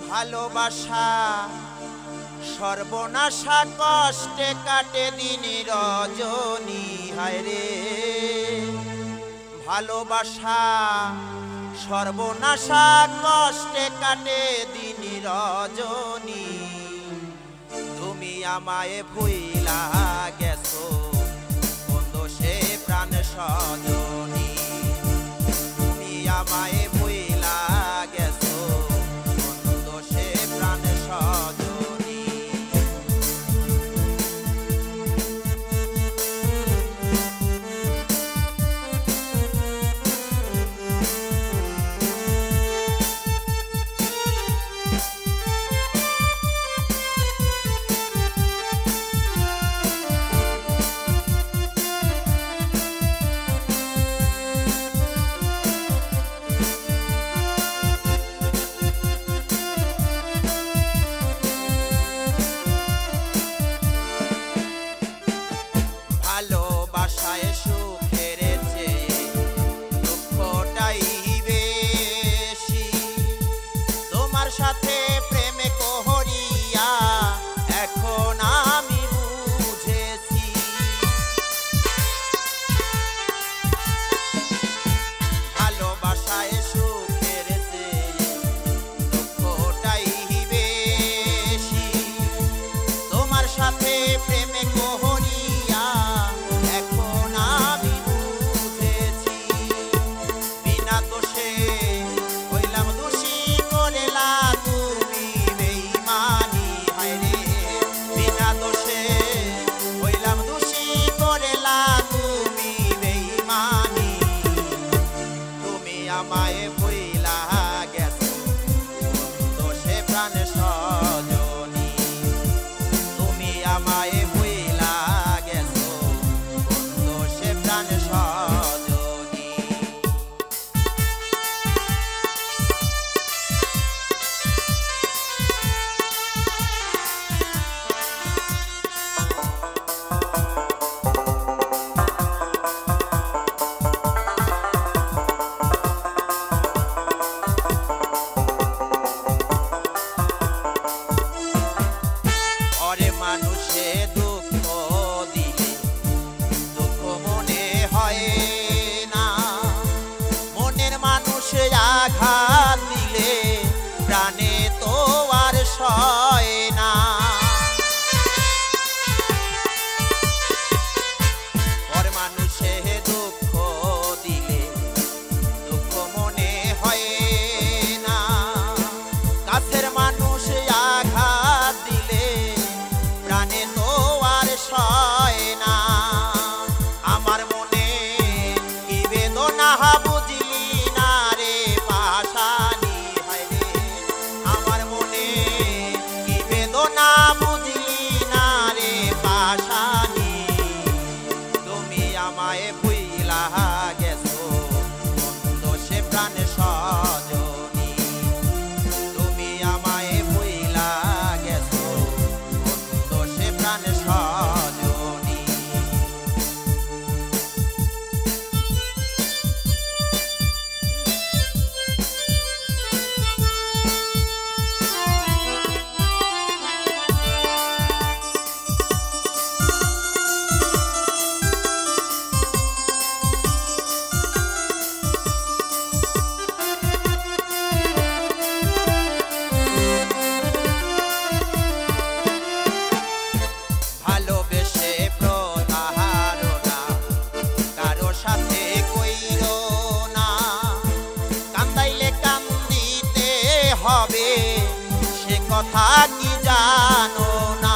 ভালোবাসা সর্বনাশা কষ্টে কাটে দিন রজনী হায় রে ভালোবাসা সর্বনাশা কষ্টে কাটে দিন রজনী তুমি আমায় ভুইলা গেছো কোন দোষে প্রাণ সজনী তুমি আমায় ভুইলা গেছো কোন দোষে প্রাণ সজনী ভালোবাসায় সুখের চেয়ে দুঃখটাই বেশি তোমার সাথে প্রেমে করিয়া এখন আমি বুঝেছি ভালোবাসায় সুখের চেয়ে দুঃখটাই বেশি তোমার সাথে প্রেমে করিয়া এখন আমি বুঝেছি বিনা দোষে হইলাম দোষী করেলা তুমি বেঈমানি হায় রে বিনা দোষে হইলাম দোষী করেলা তুমি বেঈমানি তুমি আমায় ভুইলা গেছো দোষে প্রাণ সজনী তুমি আমায় ভুইলা গেছো দোষে প্রাণ সজনী ওরে মানুষে দুঃখ দিলে দুঃখ মনে হয় না মনের মানুষে আঘাত দিলে প্রাণে তো আর সয় না ওরে মানুষে দুঃখ দিলে দুঃখ মনে হয় না কাছের মানুষ আঘাত দিলে প্রাণে তো আর সয় না আমার মনে কি বেদনা বুঝলি না রে পাশানি হায় রে আমার মনে কি বেদনা বুঝলি না রে পাশানি তুমি আমায় ভুইলা গেছো কোন দোষে প্রাণ সজনী তুমি আমায় ভুইলা গেছো কোন দোষে প্রাণ সজনী ভালোবেসে প্রতারণা কারো সাথে কইরো না কান্দাইলে কান্দিতে হবে সে কথা কি জানো না